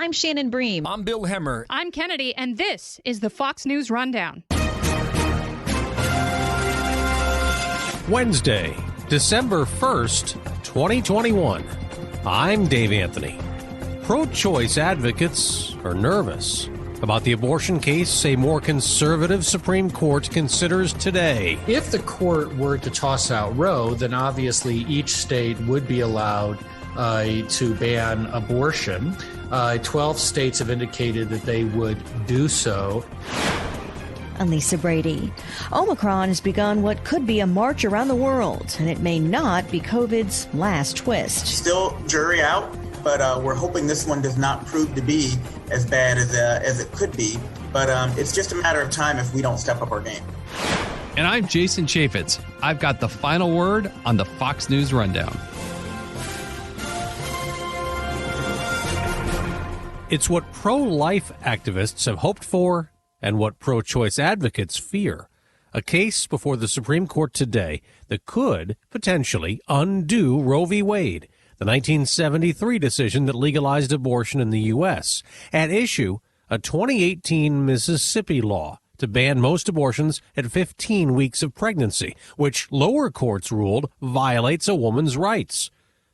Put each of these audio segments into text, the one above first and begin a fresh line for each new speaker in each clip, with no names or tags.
I'm Shannon Bream.
I'm Bill Hemmer.
I'm Kennedy, and this is the Fox News Rundown.
Wednesday, December 1st, 2021. I'm Dave Anthony. Pro-choice advocates are nervous about the abortion case a more conservative Supreme Court considers today.
If the court were to toss out Roe, then obviously each state would be allowed to ban abortion. 12 states have indicated that they would do so.
I'm Lisa Brady. Omicron has begun what could be a march around the world, and it may not be COVID's last twist.
Still jury out, but we're hoping this one does not prove to be as bad as it could be. But it's just a matter of time if we don't step up our game.
And I'm Jason Chaffetz. I've got the final word on the Fox News Rundown.
It's what pro-life activists have hoped for and what pro-choice advocates fear. A case before the Supreme Court today that could potentially undo Roe v. Wade, the 1973 decision that legalized abortion in the U.S. At issue, a 2018 Mississippi law to ban most abortions at 15 weeks of pregnancy, which lower courts ruled violates a woman's rights.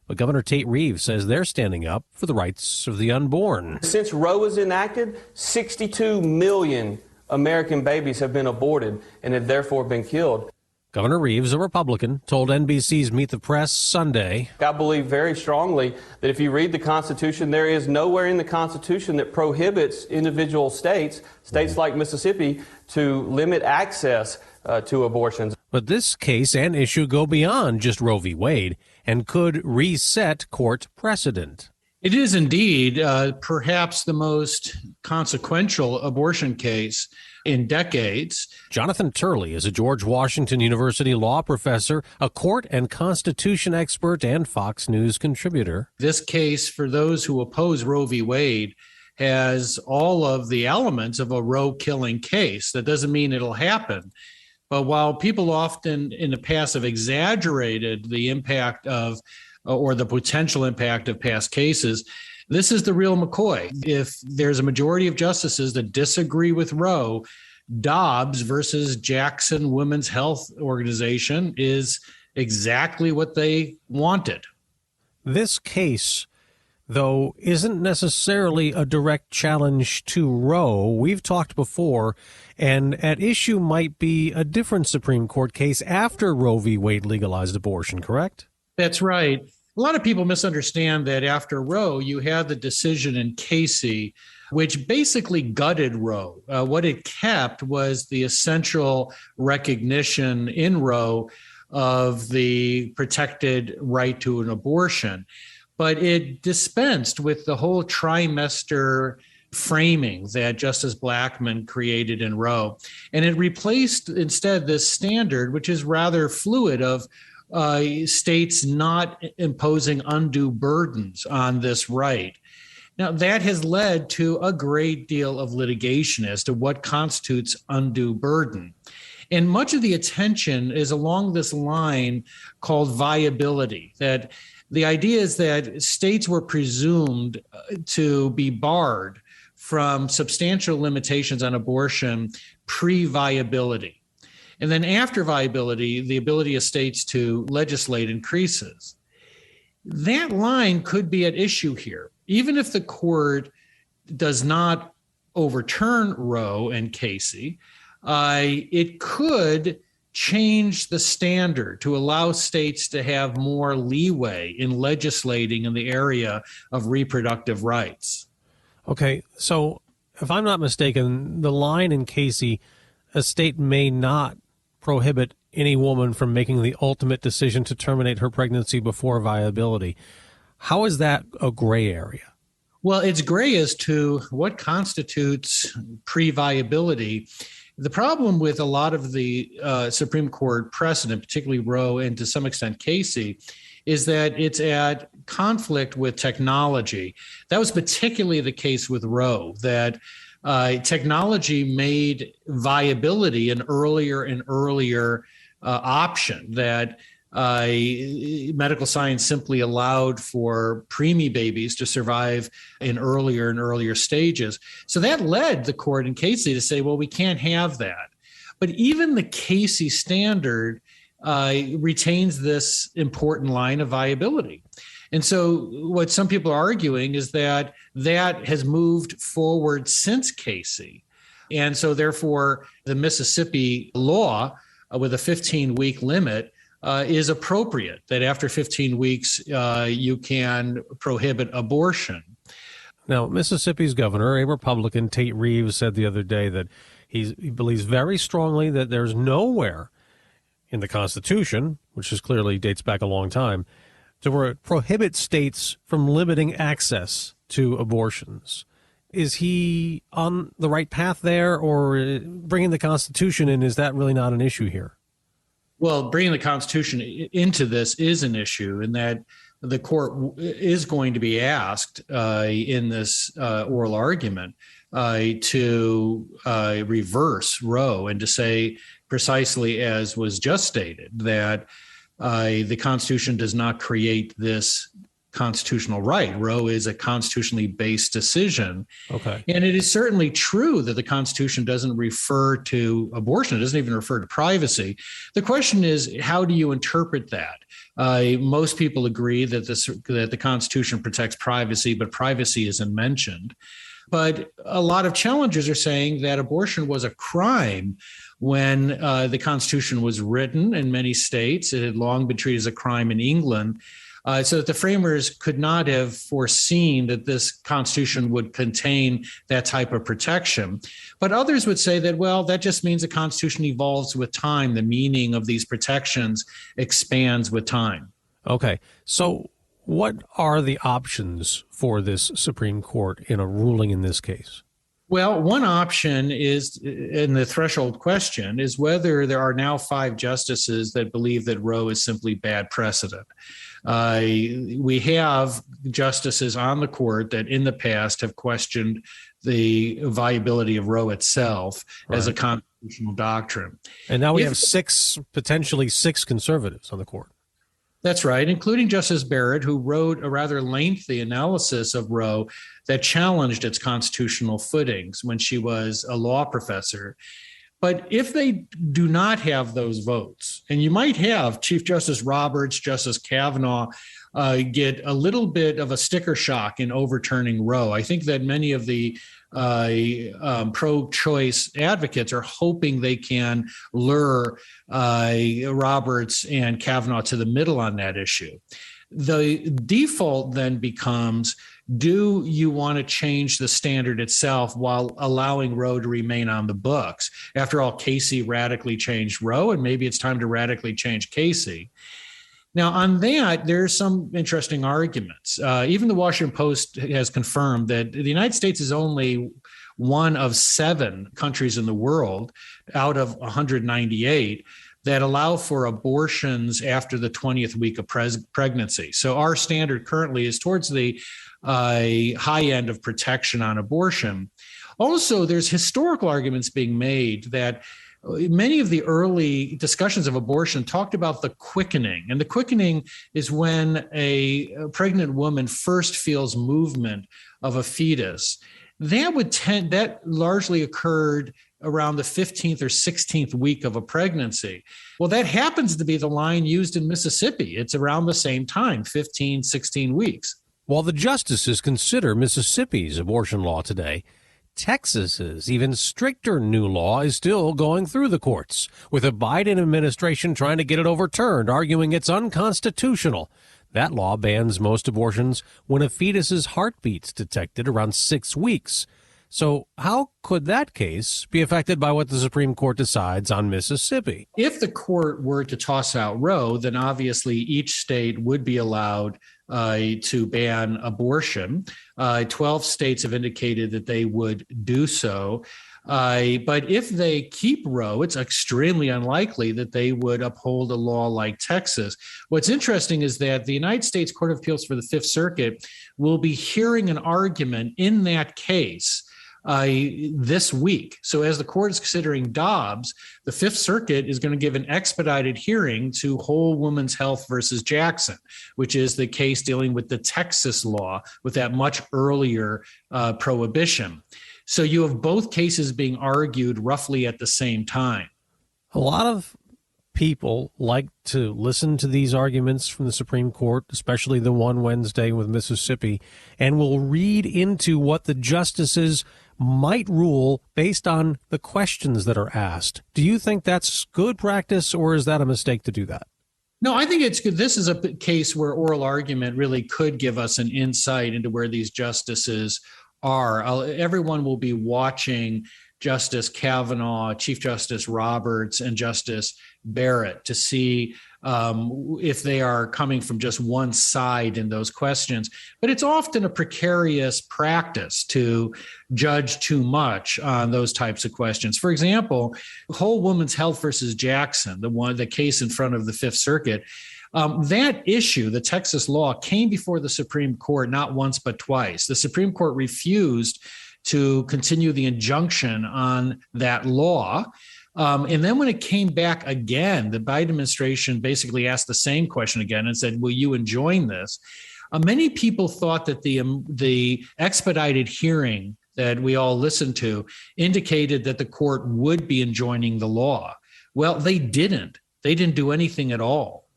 But Governor Tate Reeves says they're standing up for the rights of the unborn.
Since Roe was enacted, 62 million American babies have been aborted and have therefore been killed.
Governor Reeves, a Republican, told NBC's Meet the Press Sunday,
I believe very strongly that if you read the Constitution, there is nowhere in the Constitution that prohibits individual states like Mississippi, to limit access to abortions.
But this case and issue go beyond just Roe v. Wade and could reset court precedent.
It is indeed perhaps the most consequential abortion case in decades.
Jonathan Turley is a George Washington University law professor, a court and constitution expert, and Fox News contributor.
This case, for those who oppose Roe v. Wade, has all of the elements of a Roe killing case. That doesn't mean it'll happen. But while people often in the past have exaggerated the impact of or the potential impact of past cases, this is the real McCoy. If there's a majority of justices that disagree with Roe, Dobbs versus Jackson Women's Health Organization is exactly what they wanted.
This case, though, isn't necessarily a direct challenge to Roe. We've talked before, and at issue might be a different Supreme Court case after Roe v. Wade legalized abortion, correct?
That's right. A lot of people misunderstand that after Roe, you had the decision in Casey, which basically gutted Roe. What it kept was the essential recognition in Roe of the protected right to an abortion. But it dispensed with the whole trimester framing that Justice Blackmun created in Roe. And it replaced instead this standard, which is rather fluid, of states not imposing undue burdens on this right. Now, that has led to a great deal of litigation as to what constitutes undue burden. And much of the attention is along this line called viability, that the idea is that states were presumed to be barred from substantial limitations on abortion pre-viability. And then after viability, the ability of states to legislate increases. That line could be at issue here. Even if the court does not overturn Roe and Casey, it could change the standard to allow states to have more leeway in legislating in the area of reproductive rights.
Okay, so if I'm not mistaken, the line in Casey, a state may not prohibit any woman from making the ultimate decision to terminate her pregnancy before viability. How is that a gray area?
Well, it's gray as to what constitutes pre-viability. The problem with a lot of the Supreme Court precedent, particularly Roe and to some extent Casey, is that it's at conflict with technology. That was particularly the case with Roe, that technology made viability an earlier and earlier option, that medical science simply allowed for preemie babies to survive in earlier and earlier stages. So that led the court in Casey to say, well, we can't have that. But even the Casey standard retains this important line of viability. And so what some people are arguing is that that has moved forward since Casey. And so therefore, the Mississippi law with a 15-week limit is appropriate, that after 15 weeks, you can prohibit abortion.
Now, Mississippi's governor, a Republican, Tate Reeves, said the other day that he believes very strongly that there's nowhere in the Constitution, which is clearly dates back a long time, to prohibit states from limiting access to abortions. Is he on the right path there, or bringing the Constitution in, is that really not an issue here?
Well, bringing the Constitution into this is an issue, in that the court is going to be asked in this oral argument to reverse Roe and to say precisely as was just stated, that the Constitution does not create this constitutional right. Roe is a constitutionally based decision.
Okay.
And it is certainly true that the Constitution doesn't refer to abortion. It doesn't even refer to privacy. The question is, how do you interpret that? Most people agree that the Constitution protects privacy, but privacy isn't mentioned. But a lot of challengers are saying that abortion was a crime when the Constitution was written in many states. It had long been treated as a crime in England. So that the framers could not have foreseen that this Constitution would contain that type of protection. But others would say that, well, that just means the Constitution evolves with time. The meaning of these protections expands with time.
Okay. So what are the options for this Supreme Court in a ruling in this case?
Well, one option is, in the threshold question, is whether there are now 5 justices that believe that Roe is simply bad precedent. We have justices on the court that in the past have questioned the viability of Roe itself as a constitutional doctrine.
And now we have potentially six conservatives on the court.
That's right, including Justice Barrett, who wrote a rather lengthy analysis of Roe that challenged its constitutional footings when she was a law professor. But if they do not have those votes, and you might have Chief Justice Roberts, Justice Kavanaugh get a little bit of a sticker shock in overturning Roe. I think that many of the pro-choice advocates are hoping they can lure Roberts and Kavanaugh to the middle on that issue. The default then becomes, do you want to change the standard itself while allowing Roe to remain on the books? After all, Casey radically changed Roe, and maybe it's time to radically change Casey. Now, on that, there's some interesting arguments. Even the Washington Post has confirmed that the United States is only one of 7 countries in the world out of 198 that allow for abortions after the 20th week of pregnancy. So our standard currently is towards the high end of protection on abortion. Also, there's historical arguments being made that many of the early discussions of abortion talked about the quickening. And the quickening is when a pregnant woman first feels movement of a fetus. That largely occurred around the 15th or 16th week of a pregnancy. Well, that happens to be the line used in Mississippi. It's around the same time, 15, 16 weeks.
While the justices consider Mississippi's abortion law today, Texas's even stricter new law is still going through the courts, with the Biden administration trying to get it overturned, arguing it's unconstitutional. That law bans most abortions when a fetus's heartbeat's detected around 6 weeks. So how could that case be affected by what the Supreme Court decides on Mississippi?
If the court were to toss out Roe, then obviously each state would be allowed to ban abortion. 12 states have indicated that they would do so. But if they keep Roe, it's extremely unlikely that they would uphold a law like Texas. What's interesting is that the United States Court of Appeals for the Fifth Circuit will be hearing an argument in that case this week. So as the court is considering Dobbs, the Fifth Circuit is going to give an expedited hearing to Whole Woman's Health versus Jackson, which is the case dealing with the Texas law with that much earlier prohibition. So you have both cases being argued roughly at the same time.
A lot of people like to listen to these arguments from the Supreme Court, especially the one Wednesday with Mississippi, and will read into what the justices might rule based on the questions that are asked. Do you think that's good practice, or is that a mistake to do that?
No, I think it's good. This is a case where oral argument really could give us an insight into where these justices are. Everyone will be watching Justice Kavanaugh, Chief Justice Roberts, and Justice Barrett to see if they are coming from just one side in those questions. But it's often a precarious practice to judge too much on those types of questions. For example, Whole Woman's Health versus Jackson, the case in front of the Fifth Circuit, that issue, the Texas law, came before the Supreme Court not once but twice. The Supreme Court refused to continue the injunction on that law. And then when it came back again, the Biden administration basically asked the same question again and said, will you enjoin this? Many people thought that the expedited hearing that we all listened to indicated that the court would be enjoining the law. Well, they didn't. They didn't do anything at all.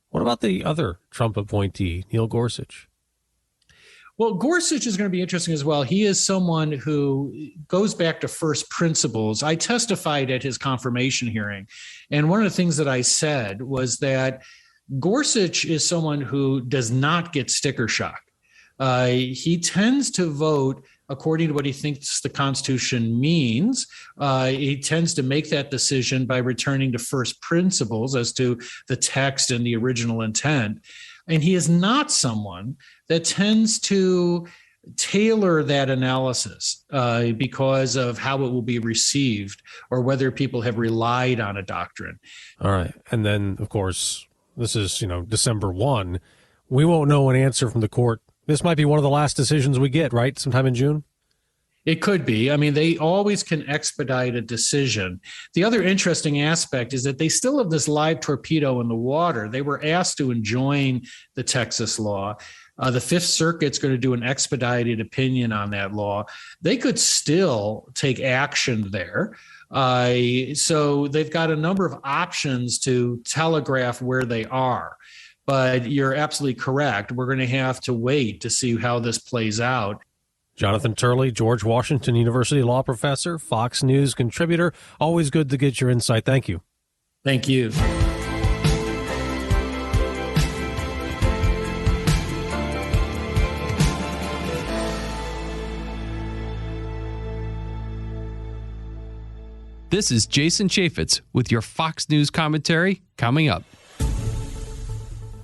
What about the other Trump appointee, Neil Gorsuch?
Well, Gorsuch is going to be interesting as well. He is someone who goes back to first principles. I testified at his confirmation hearing, and one of the things that I said was that Gorsuch is someone who does not get sticker shock. He tends to vote according to what he thinks the Constitution means. He tends to make that decision by returning to first principles as to the text and the original intent. And he is not someone that tends to tailor that analysis because of how it will be received or whether people have relied on a doctrine.
All right. And then, of course, this is, December 1. We won't know an answer from the court. This might be one of the last decisions we get, right? Sometime in June?
It could be. I mean, they always can expedite a decision. The other interesting aspect is that they still have this live torpedo in the water. They were asked to enjoin the Texas law. The Fifth Circuit's going to do an expedited opinion on that law. They could still take action there. So they've got a number of options to telegraph where they are. But you're absolutely correct. We're going to have to wait to see how this plays out.
Jonathan Turley, George Washington University law professor, Fox News contributor. Always good to get your insight. Thank you.
Thank you.
This is Jason Chaffetz with your Fox News commentary coming up.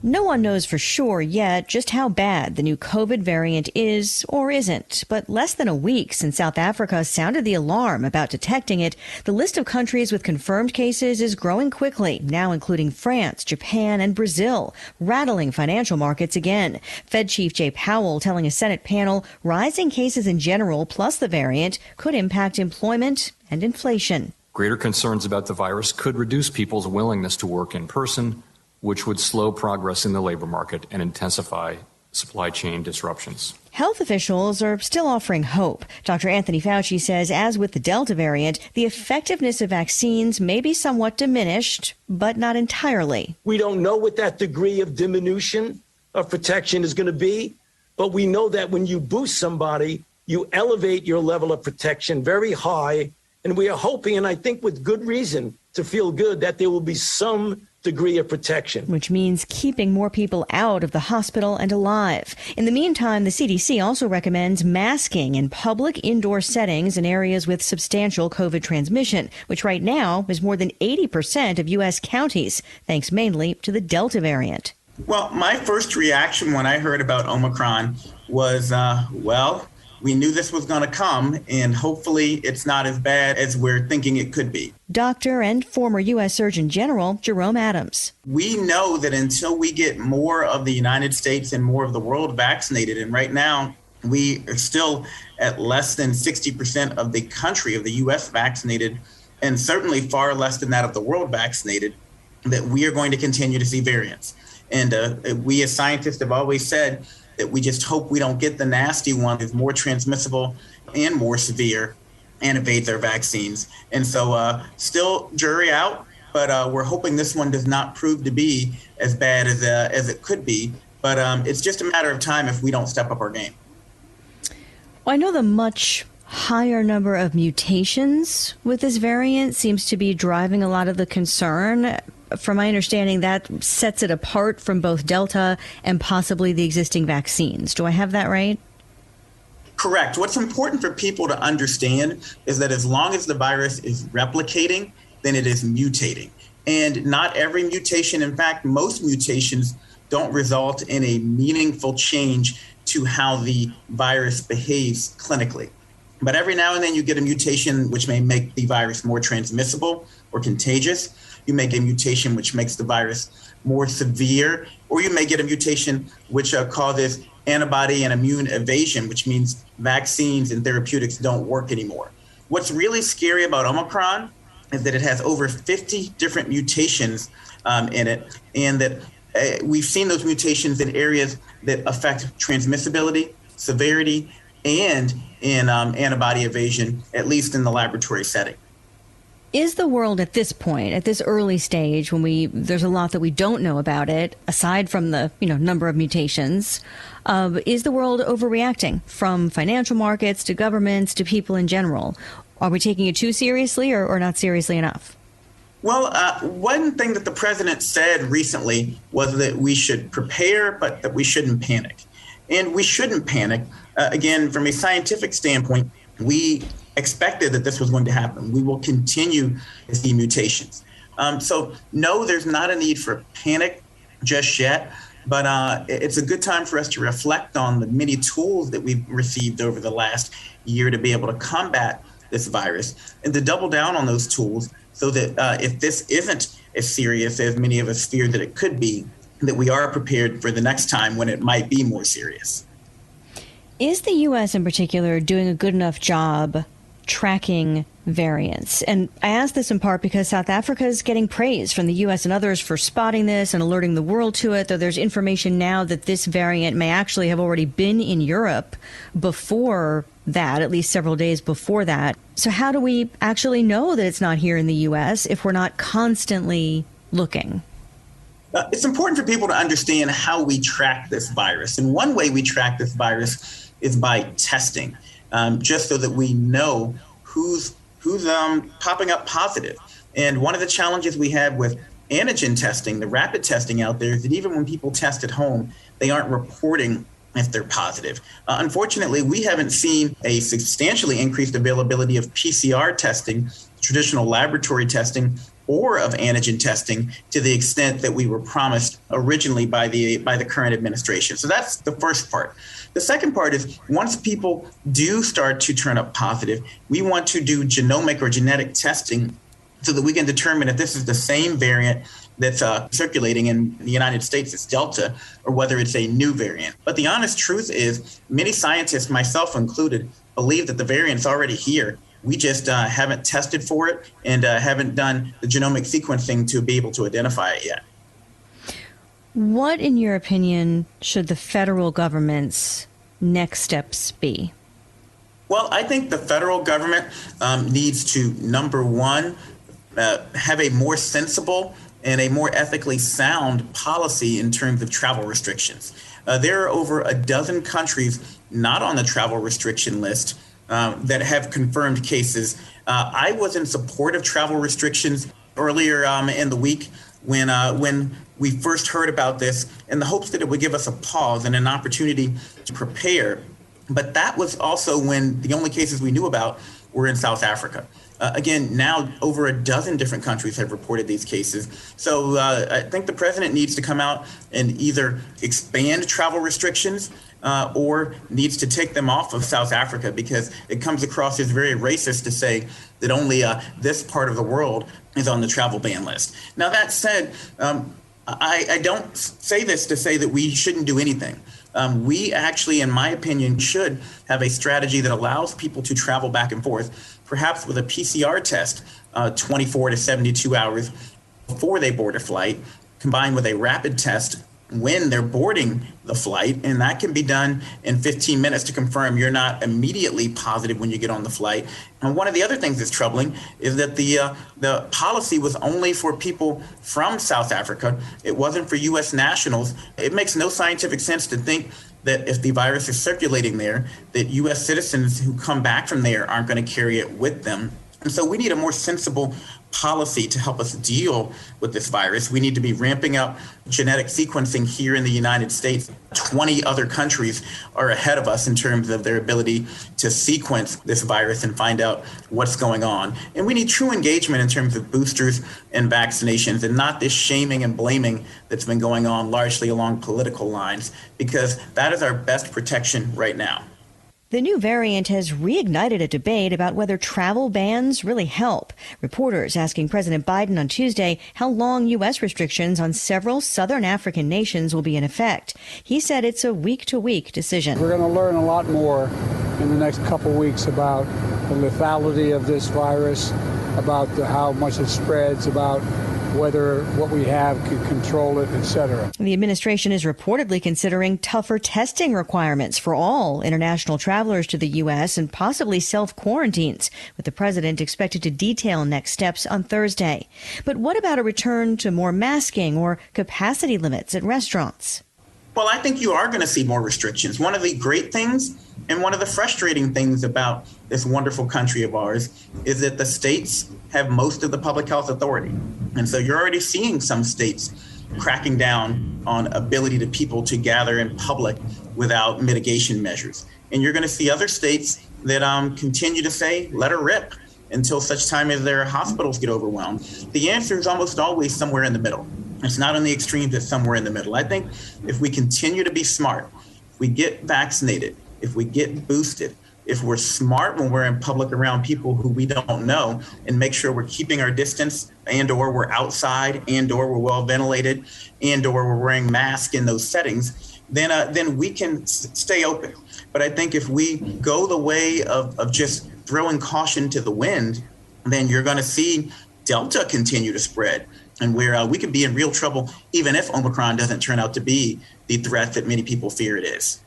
No one knows for sure yet just how bad the new COVID variant is or isn't. But less than a week since South Africa sounded the alarm about detecting it, the list of countries with confirmed cases is growing quickly, now including France, Japan, and Brazil, rattling financial markets again. Fed Chief Jay Powell telling a Senate panel rising cases in general plus the variant could impact employment and inflation.
Greater concerns about the virus could reduce people's willingness to work in person, which would slow progress in the labor market and intensify supply chain disruptions.
Health officials are still offering hope. Dr. Anthony Fauci says, as with the Delta variant, the effectiveness of vaccines may be somewhat diminished, but not entirely.
We don't know what that degree of diminution of protection is going to be, but we know that when you boost somebody, you elevate your level of protection very high. And we are hoping, and I think with good reason, to feel good that there will be some degree of protection.
Which means keeping more people out of the hospital and alive. In the meantime, the CDC also recommends masking in public indoor settings in areas with substantial COVID transmission, which right now is more than 80% of U.S. counties, thanks mainly to the Delta variant.
Well, my first reaction when I heard about Omicron was, we knew this was going to come, and hopefully it's not as bad as we're thinking it could be.
Doctor and former U.S. Surgeon General Jerome Adams.
We know that until we get more of the United States and more of the world vaccinated, and right now we are still at less than 60% of the country, of the U.S. vaccinated, and certainly far less than that of the world vaccinated, that we are going to continue to see variants. And we as scientists have always said that we just hope we don't get the nasty one that's more transmissible and more severe and evades our vaccines. And so still jury out, but we're hoping this one does not prove to be as bad as it could be. But it's just a matter of time if we don't step up our game.
Well, I know the much higher number of mutations with this variant seems to be driving a lot of the concern. From my understanding, that sets it apart from both Delta and possibly the existing vaccines. Do I have that right?
Correct. What's important for people to understand is that as long as the virus is replicating, then it is mutating. And not every mutation, in fact, most mutations don't result in a meaningful change to how the virus behaves clinically. But every now and then you get a mutation which may make the virus more transmissible or contagious. You may get a mutation which makes the virus more severe, or you may get a mutation which causes antibody and immune evasion, which means vaccines and therapeutics don't work anymore. What's really scary about Omicron is that it has over 50 different mutations in it, and that we've seen those mutations in areas that affect transmissibility, severity, and in antibody evasion, at least in the laboratory setting.
Is the world at this point, at this early stage, when there's a lot that we don't know about it, aside from the number of mutations, is the world overreacting, from financial markets to governments to people in general? Are we taking it too seriously or not seriously enough?
Well, one thing that the president said recently was that we should prepare, but that we shouldn't panic. And we shouldn't panic. Again, from a scientific standpoint, we expected that this was going to happen. We will continue to see mutations. So no, there's not a need for panic just yet, but it's a good time for us to reflect on the many tools that we've received over the last year to be able to combat this virus and to double down on those tools so that if this isn't as serious as many of us feared that it could be, that we are prepared for the next time when it might be more serious.
Is the U.S. in particular doing a good enough job tracking variants? And I ask this in part because South Africa is getting praise from the U.S. and others for spotting this and alerting the world to it, though there's information now that this variant may actually have already been in Europe before that, at least several days before that. So how do we actually know that it's not here in the U.S. if we're not constantly looking?
It's important for people to understand how we track this virus. And one way we track this virus is by testing, just so that we know who's popping up positive. And one of the challenges we have with antigen testing, the rapid testing out there, is that even when people test at home, they aren't reporting if they're positive. Unfortunately, we haven't seen a substantially increased availability of PCR testing, traditional laboratory testing, or of antigen testing to the extent that we were promised originally by the current administration. So that's the first part. The second part is once people do start to turn up positive, we want to do genomic or genetic testing so that we can determine if this is the same variant that's circulating in the United States as Delta, or whether it's a new variant. But the honest truth is many scientists, myself included, believe that the variant's already here. We just haven't tested for it and haven't done the genomic sequencing to be able to identify it yet.
What, in your opinion, should the federal government's next steps be?
Well, I think the federal government needs to, number one, have a more sensible and a more ethically sound policy in terms of travel restrictions. There are over a dozen countries not on the travel restriction list that have confirmed cases. I was in support of travel restrictions earlier in the week when we first heard about this, in the hopes that it would give us a pause and an opportunity to prepare. But that was also when the only cases we knew about were in South Africa. Again, now over a dozen different countries have reported these cases. So I think the president needs to come out and either expand travel restrictions or needs to take them off of South Africa, because it comes across as very racist to say that only this part of the world is on the travel ban list. Now, that said, I don't say this to say that we shouldn't do anything. We actually, in my opinion, should have a strategy that allows people to travel back and forth, perhaps with a PCR test 24 to 72 hours before they board a flight, combined with a rapid test when they're boarding the flight. And that can be done in 15 minutes to confirm you're not immediately positive when you get on the flight. And one of the other things that's troubling is that the policy was only for people from South Africa. It wasn't for U.S. nationals. It makes no scientific sense to think that if the virus is circulating there, that U.S. citizens who come back from there aren't going to carry it with them. And so we need a more sensible policy to help us deal with this virus. We need to be ramping up genetic sequencing here in the United States. 20 other countries are ahead of us in terms of their ability to sequence this virus and find out what's going on. And we need true engagement in terms of boosters and vaccinations, and not this shaming and blaming that's been going on largely along political lines, because that is our best protection right now.
The new variant has reignited a debate about whether travel bans really help. Reporters asking President Biden on Tuesday how long U.S. restrictions on several southern African nations will be in effect. He said it's a week-to-week decision.
We're going to learn a lot more in the next couple weeks about the lethality of this virus, about how much it spreads, about whether what we have can control it, etc.
The administration is reportedly considering tougher testing requirements for all international travelers to the U.S. and possibly self-quarantines, with the president expected to detail next steps on Thursday. But what about a return to more masking or capacity limits at restaurants?
Well, I think you are going to see more restrictions. One of the great things and one of the frustrating things about this wonderful country of ours is that the states have most of the public health authority. And so you're already seeing some states cracking down on ability to people to gather in public without mitigation measures. And you're going to see other states that continue to say, let her rip until such time as their hospitals get overwhelmed. The answer is almost always somewhere in the middle. It's not on the extremes, it's somewhere in the middle. I think if we continue to be smart, if we get vaccinated, if we get boosted, if we're smart when we're in public around people who we don't know, and make sure we're keeping our distance, and or we're outside, and or we're well ventilated, and or we're wearing masks in those settings, then we can stay open. But I think if we go the way of just throwing caution to the wind, then you're going to see Delta continue to spread, and where we could be in real trouble even if Omicron doesn't turn out to be the threat that many people fear it is.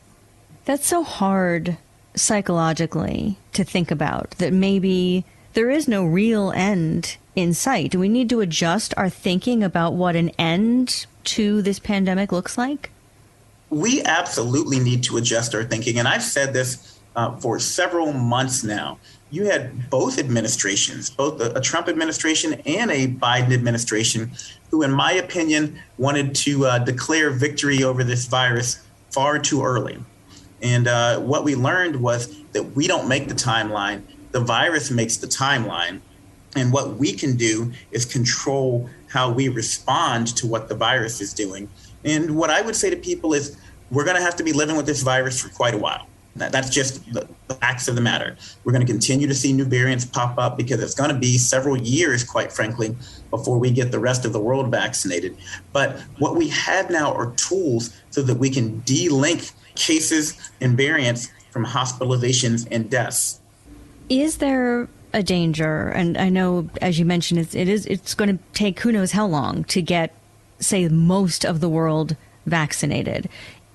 That's so hard psychologically to think about, that maybe there is no real end in sight. Do we need to adjust our thinking about what an end to this pandemic looks like?
We absolutely need to adjust our thinking. And I've said this for several months now. You had both administrations, both a Trump administration and a Biden administration, who, in my opinion, wanted to declare victory over this virus far too early. And what we learned was that we don't make the timeline. The virus makes the timeline. And what we can do is control how we respond to what the virus is doing. And what I would say to people is we're going to have to be living with this virus for quite a while. That's just the facts of the matter. We're going to continue to see new variants pop up because it's going to be several years, quite frankly, before we get the rest of the world vaccinated. But what we have now are tools so that we can de-link cases and variants from hospitalizations and deaths.
Is there a danger? And I know, as you mentioned, it's going to take who knows how long to get, say, most of the world vaccinated.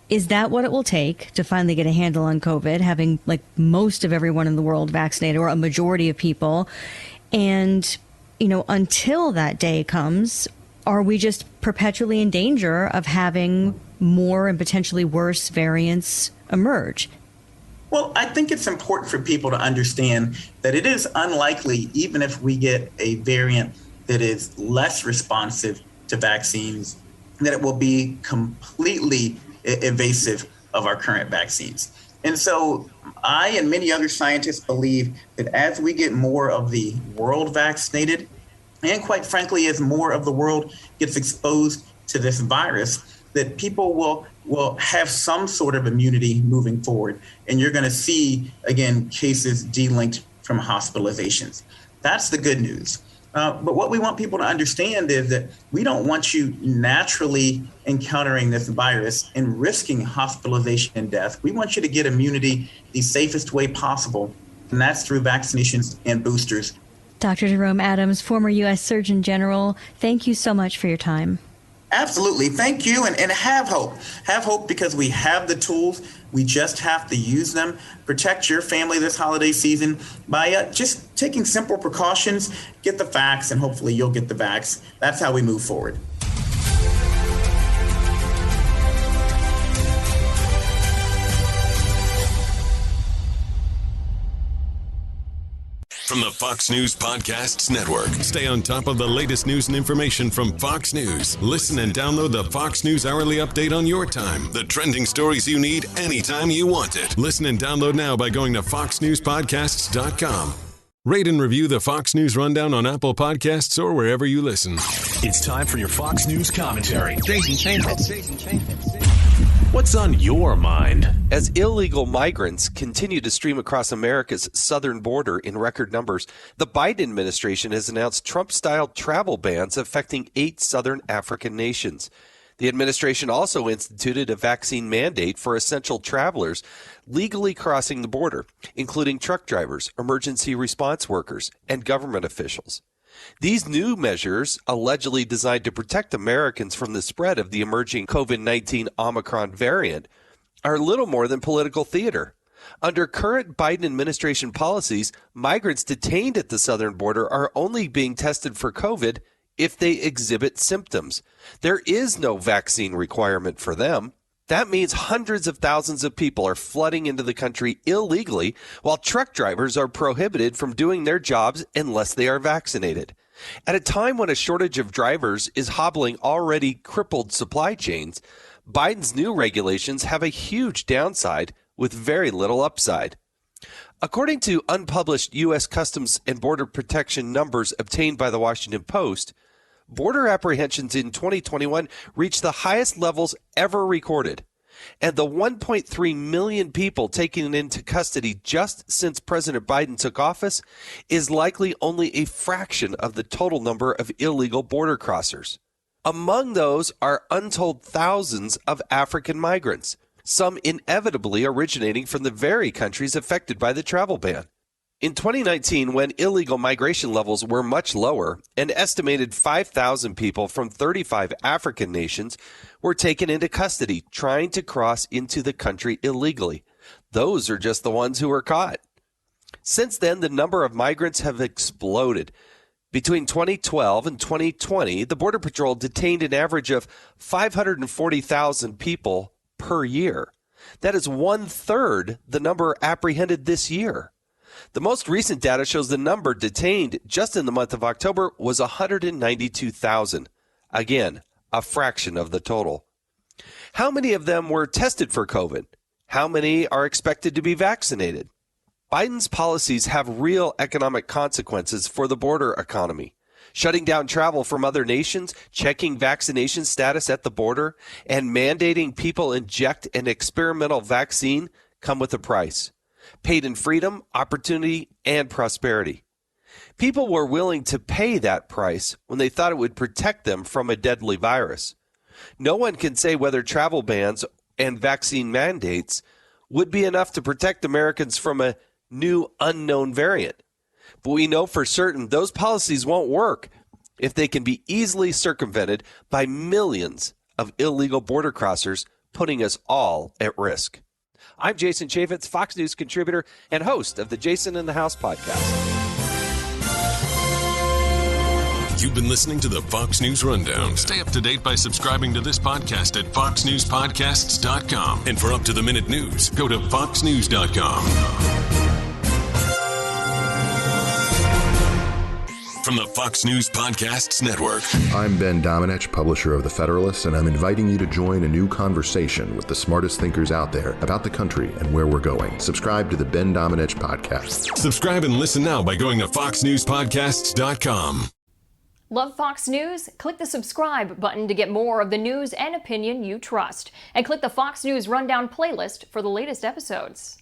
Is that what it will take to finally get a handle on COVID, having like most of everyone in the world vaccinated, or a majority of people? And, until that day comes, are we just perpetually in danger of having more and potentially worse variants emerge?
Well, I think it's important for people to understand that it is unlikely, even if we get a variant that is less responsive to vaccines, that it will be completely evasive of our current vaccines. And so I and many other scientists believe that as we get more of the world vaccinated, and quite frankly, as more of the world gets exposed to this virus, that people will have some sort of immunity moving forward. And you're going to see, again, cases de-linked from hospitalizations. That's the good news. But what we want people to understand is that we don't want you naturally encountering this virus and risking hospitalization and death. We want you to get immunity the safest way possible, and that's through vaccinations and boosters.
Dr. Jerome Adams, former U.S. Surgeon General, thank you so much for your time.
Absolutely. Thank you. And have hope. Have hope because we have the tools. We just have to use them. Protect your family this holiday season by just taking simple precautions. Get the facts, and hopefully you'll get the vax. That's how we move forward.
From the Fox News Podcasts Network. Stay on top of the latest news and information from Fox News. Listen and download the Fox News Hourly Update on your time. The trending stories you need anytime you want it. Listen and download now by going to foxnewspodcasts.com. Rate and review the Fox News Rundown on Apple Podcasts or wherever you listen.
It's time for your Fox News commentary.
Jason Chaffetz.
What's on your mind?
As illegal migrants continue to stream across America's southern border in record numbers, the Biden administration has announced Trump-style travel bans affecting 8 southern African nations. The administration also instituted a vaccine mandate for essential travelers legally crossing the border, including truck drivers, emergency response workers, and government officials. These new measures, allegedly designed to protect Americans from the spread of the emerging COVID-19 Omicron variant, are little more than political theater. Under current Biden administration policies, migrants detained at the southern border are only being tested for COVID if they exhibit symptoms. There is no vaccine requirement for them. That means hundreds of thousands of people are flooding into the country illegally, while truck drivers are prohibited from doing their jobs unless they are vaccinated. At a time when a shortage of drivers is hobbling already crippled supply chains, Biden's new regulations have a huge downside with very little upside. According to unpublished U.S. Customs and Border Protection numbers obtained by the Washington Post, border apprehensions in 2021 reached the highest levels ever recorded, and the 1.3 million people taken into custody just since President Biden took office is likely only a fraction of the total number of illegal border crossers. Among those are untold thousands of African migrants, some inevitably originating from the very countries affected by the travel ban. In 2019, when illegal migration levels were much lower, an estimated 5,000 people from 35 African nations were taken into custody trying to cross into the country illegally. Those are just the ones who were caught. Since then, the number of migrants have exploded. Between 2012 and 2020, the Border Patrol detained an average of 540,000 people per year. That is 1/3 the number apprehended this year. The most recent data shows the number detained just in the month of October was 192,000. Again, a fraction of the total. How many of them were tested for COVID? How many are expected to be vaccinated? Biden's policies have real economic consequences for the border economy. Shutting down travel from other nations, checking vaccination status at the border, and mandating people inject an experimental vaccine come with a price. Paid in freedom, opportunity, and prosperity. People were willing to pay that price when they thought it would protect them from a deadly virus. No one can say whether travel bans and vaccine mandates would be enough to protect Americans from a new unknown variant. But we know for certain those policies won't work if they can be easily circumvented by millions of illegal border crossers, putting us all at risk. I'm Jason Chaffetz, Fox News contributor and host of the Jason in the House podcast.
You've been listening to the Fox News Rundown. Stay up to date by subscribing to this podcast at foxnewspodcasts.com. And for up-to-the-minute news, go to foxnews.com. From the Fox News Podcasts Network.
I'm Ben Domenech, publisher of The Federalist, and I'm inviting you to join a new conversation with the smartest thinkers out there about the country and where we're going. Subscribe to the Ben Domenech Podcast.
Subscribe and listen now by going to foxnewspodcasts.com.
Love Fox News? Click the subscribe button to get more of the news and opinion you trust. And click the Fox News Rundown playlist for the latest episodes.